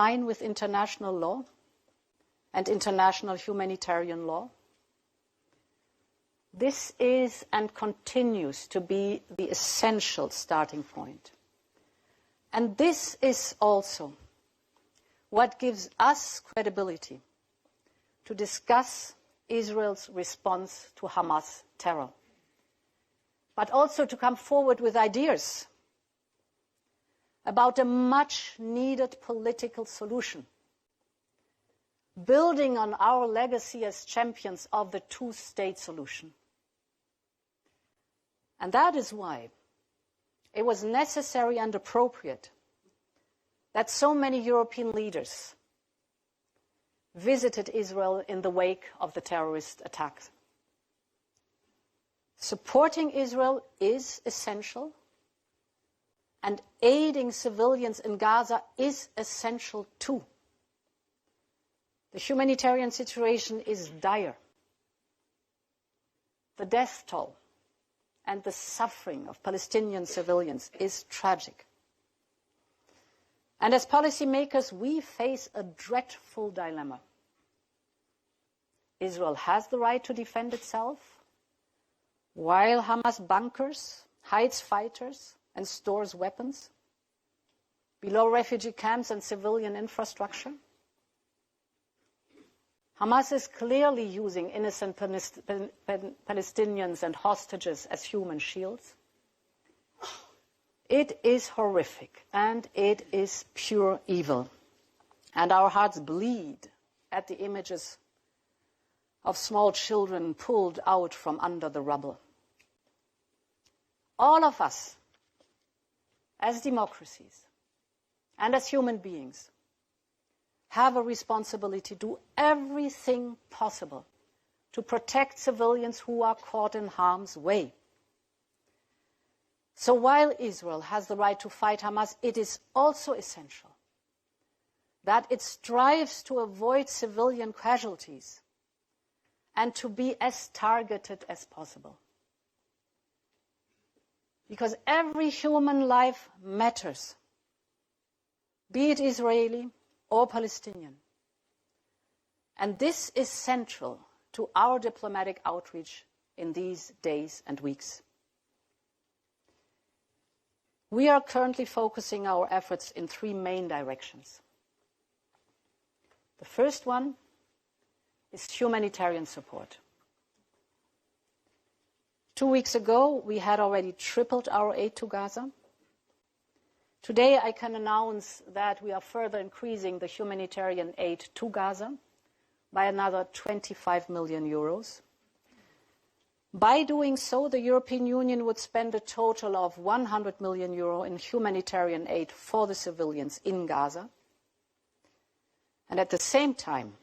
line with international law and international humanitarian law. This is and continues to be the essential starting point. And this is also what gives us credibility to discuss Israel's response to Hamas terror, but also to come forward with ideas about a much-needed political solution, building on our legacy as champions of the two-state solution. And that is why it was necessary and appropriate that so many European leaders visited Israel in the wake of the terrorist attacks. Supporting Israel is essential, and aiding civilians in Gaza is essential too. The humanitarian situation is dire. The death toll and the suffering of Palestinian civilians is tragic. And as policymakers, we face a dreadful dilemma. Israel has the right to defend itself, while Hamas bunkers, hides fighters, and stores weapons below refugee camps and civilian infrastructure. Hamas is clearly using innocent Palestinians and hostages as human shields. It is horrific and it is pure evil. And our hearts bleed at the images of small children pulled out from under the rubble. All of us, as democracies and as human beings, have a responsibility to do everything possible to protect civilians who are caught in harm's way. So while Israel has the right to fight Hamas, it is also essential that it strives to avoid civilian casualties and to be as targeted as possible. Because every human life matters, be it Israeli or Palestinian. And this is central to our diplomatic outreach in these days and weeks. We are currently focusing our efforts in three main directions. The first one is humanitarian support. 2 weeks ago, we had already tripled our aid to Gaza. Today, I can announce that we are further increasing the humanitarian aid to Gaza by another 25 million euros. By doing so, the European Union would spend a total of 100 million euro in humanitarian aid for the civilians in Gaza. And at the same time,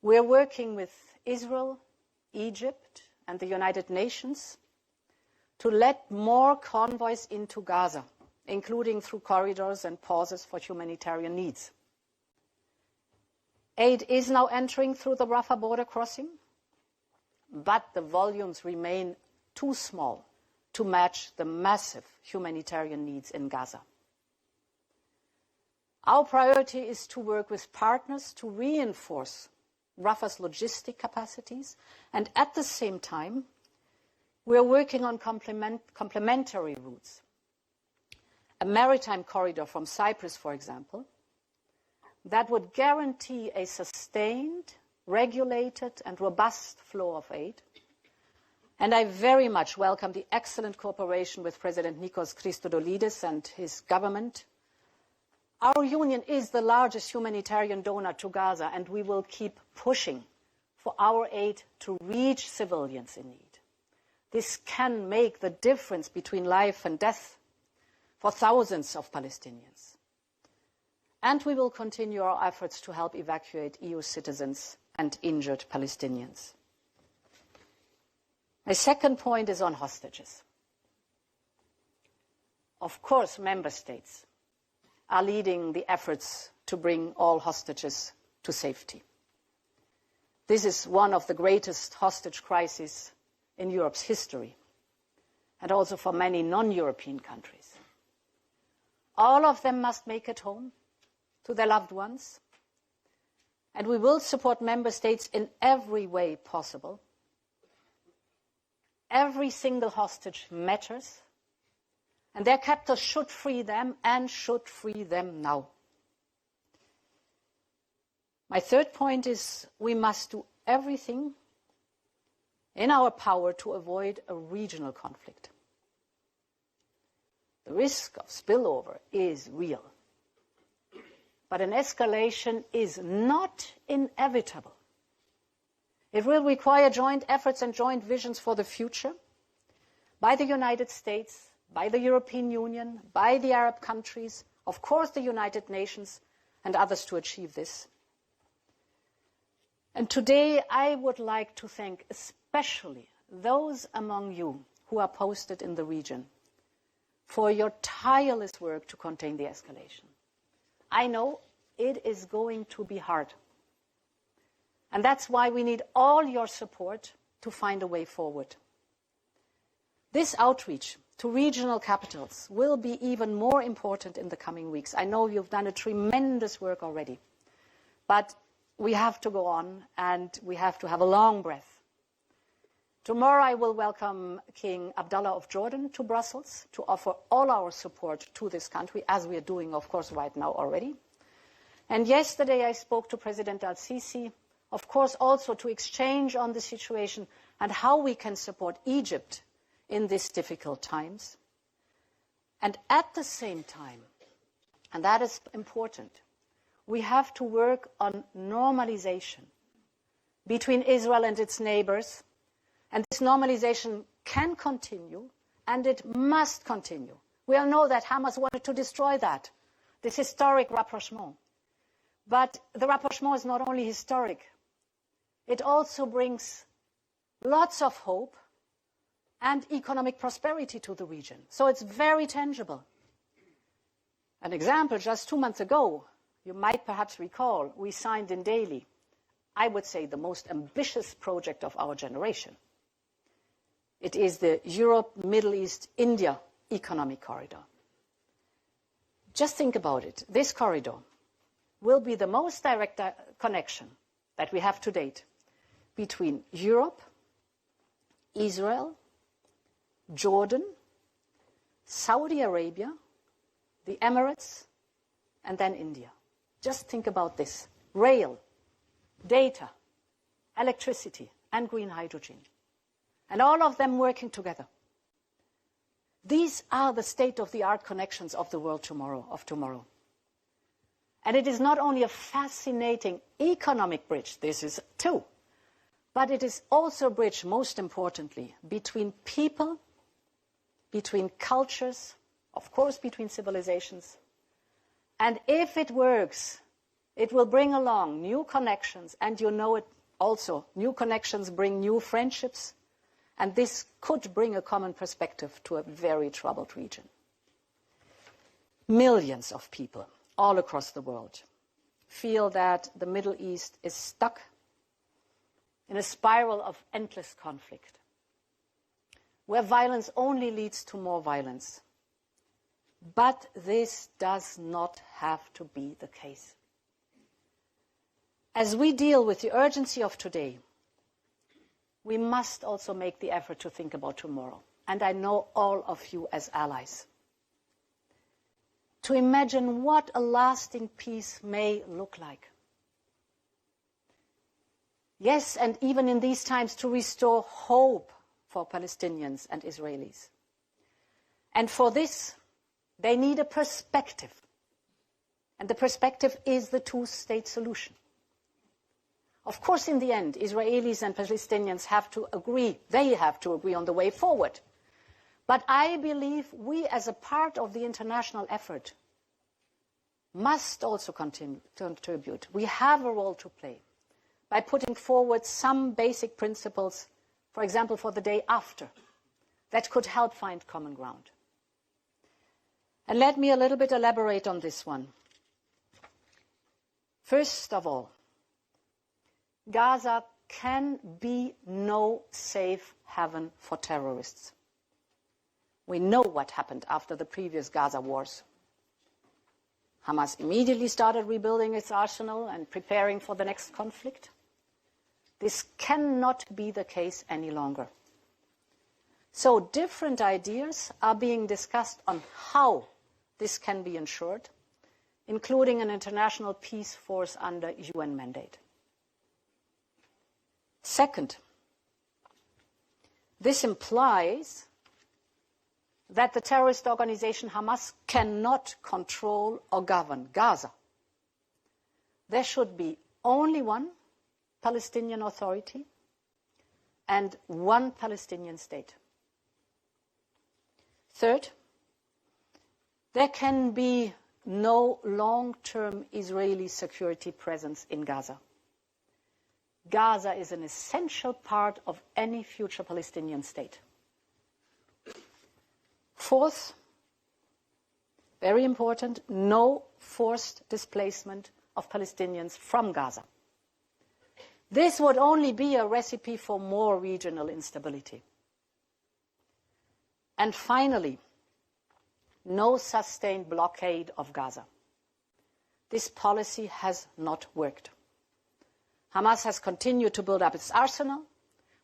we are working with Israel, Egypt, and the United Nations to let more convoys into Gaza, including through corridors and pauses for humanitarian needs. Aid is now entering through the Rafah border crossing, but the volumes remain too small to match the massive humanitarian needs in Gaza. Our priority is to work with partners to reinforce Rafah's logistic capacities, and at the same time, we are working on complementary routes. A maritime corridor from Cyprus, for example, that would guarantee a sustained, regulated and robust flow of aid. And I very much welcome the excellent cooperation with President Nikos Christodoulidis and his government. Our union is the largest humanitarian donor to Gaza, and we will keep pushing for our aid to reach civilians in need. This can make the difference between life and death for thousands of Palestinians. And we will continue our efforts to help evacuate EU citizens and injured Palestinians. My second point is on hostages. Of course, member states are leading the efforts to bring all hostages to safety. This is one of the greatest hostage crises in Europe's history, and also for many non-European countries. All of them must make it home, to their loved ones. And we will support member states in every way possible. Every single hostage matters. And their captors should free them and should free them now. My third point is we must do everything in our power to avoid a regional conflict. The risk of spillover is real. But an escalation is not inevitable. It will require joint efforts and joint visions for the future by the United States, by the European Union, by the Arab countries, of course the United Nations and others to achieve this. And today I would like to thank especially those among you who are posted in the region for your tireless work to contain the escalation. I know it is going to be hard. And that's why we need all your support to find a way forward. This outreach to regional capitals will be even more important in the coming weeks. I know you've done a tremendous work already, but we have to go on and we have to have a long breath. Tomorrow I will welcome King Abdullah of Jordan to Brussels to offer all our support to this country, as we are doing, of course, right now already. And yesterday I spoke to President al-Sisi, of course, also to exchange on the situation and how we can support Egypt in these difficult times. And at the same time, and that is important, we have to work on normalization between Israel and its neighbors. And this normalization can continue, and it must continue. We all know that Hamas wanted to destroy that, this historic rapprochement. But the rapprochement is not only historic, it also brings lots of hope and economic prosperity to the region. So it's very tangible. An example, just 2 months ago, you might perhaps recall, we signed in Delhi, I would say, the most ambitious project of our generation. It is the Europe, Middle East, India economic corridor. Just think about it. This corridor will be the most direct connection that we have to date between Europe, Israel, Jordan, Saudi Arabia, the Emirates, and then India. Just think about this. Rail, data, electricity, and green hydrogen. And all of them working together. These are the state-of-the-art connections of the world of tomorrow. And it is not only a fascinating economic bridge, this is too, but it is also a bridge, most importantly, between people, between cultures, of course between civilizations. And if it works, it will bring along new connections, and you know it also, new connections bring new friendships, and this could bring a common perspective to a very troubled region. Millions of people all across the world feel that the Middle East is stuck in a spiral of endless conflict, where violence only leads to more violence. But this does not have to be the case. As we deal with the urgency of today, we must also make the effort to think about tomorrow. And I know all of you as allies. To imagine what a lasting peace may look like. Yes, and even in these times to restore hope for Palestinians and Israelis. And for this, they need a perspective. And the perspective is the two-state solution. Of course, in the end, Israelis and Palestinians have to agree. They have to agree on the way forward. But I believe we, as a part of the international effort, must also contribute. We have a role to play by putting forward some basic principles, for example, for the day after, that could help find common ground. And let me a little bit elaborate on this one. First of all, Gaza can be no safe haven for terrorists. We know what happened after the previous Gaza wars. Hamas immediately started rebuilding its arsenal and preparing for the next conflict. This cannot be the case any longer. So different ideas are being discussed on how this can be ensured, including an international peace force under UN mandate. Second, this implies that the terrorist organization Hamas cannot control or govern Gaza. There should be only one Palestinian Authority and one Palestinian state. Third, there can be no long-term Israeli security presence in Gaza. Gaza is an essential part of any future Palestinian state. Fourth, very important, no forced displacement of Palestinians from Gaza. This would only be a recipe for more regional instability. And finally, no sustained blockade of Gaza. This policy has not worked. Hamas has continued to build up its arsenal,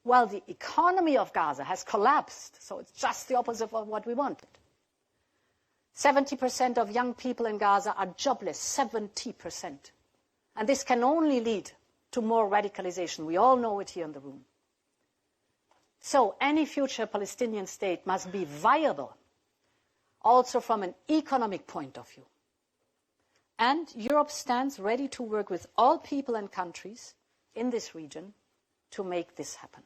while the economy of Gaza has collapsed. So it's just the opposite of what we wanted. 70% of young people in Gaza are jobless, 70%. And this can only lead to more radicalization. We all know it here in the room. So any future Palestinian state must be viable, also from an economic point of view. And Europe stands ready to work with all people and countries in this region to make this happen.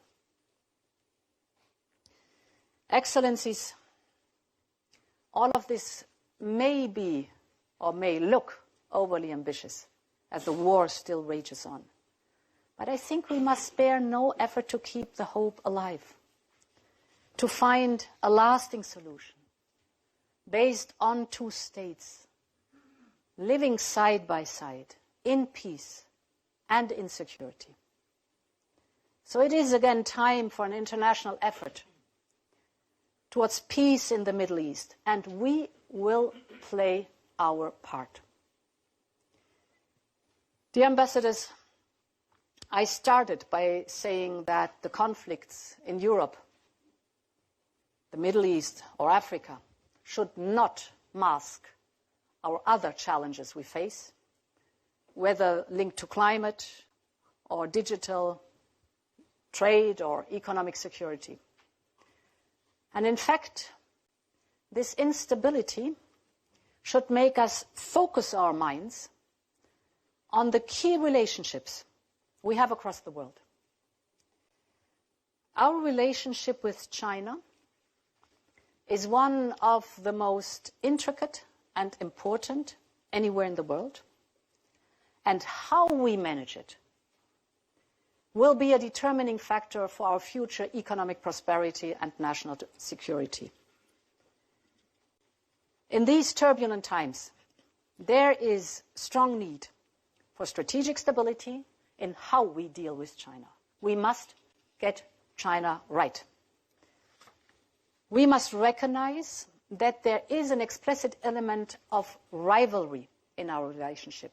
Excellencies, all of this may be or may look overly ambitious as the war still rages on. But I think we must spare no effort to keep the hope alive, to find a lasting solution based on two states, living side by side, in peace and in security. So it is again time for an international effort towards peace in the Middle East, and we will play our part. Dear ambassadors, I started by saying that the conflicts in Europe, the Middle East or Africa should not mask our other challenges we face, whether linked to climate or digital, trade or economic security. And in fact, this instability should make us focus our minds on the key relationships we have across the world. Our relationship with China is one of the most intricate and important anywhere in the world, and how we manage it will be a determining factor for our future economic prosperity and national security. In these turbulent times, there is strong need for strategic stability in how we deal with China. We must get China right. We must recognize that there is an explicit element of rivalry in our relationship.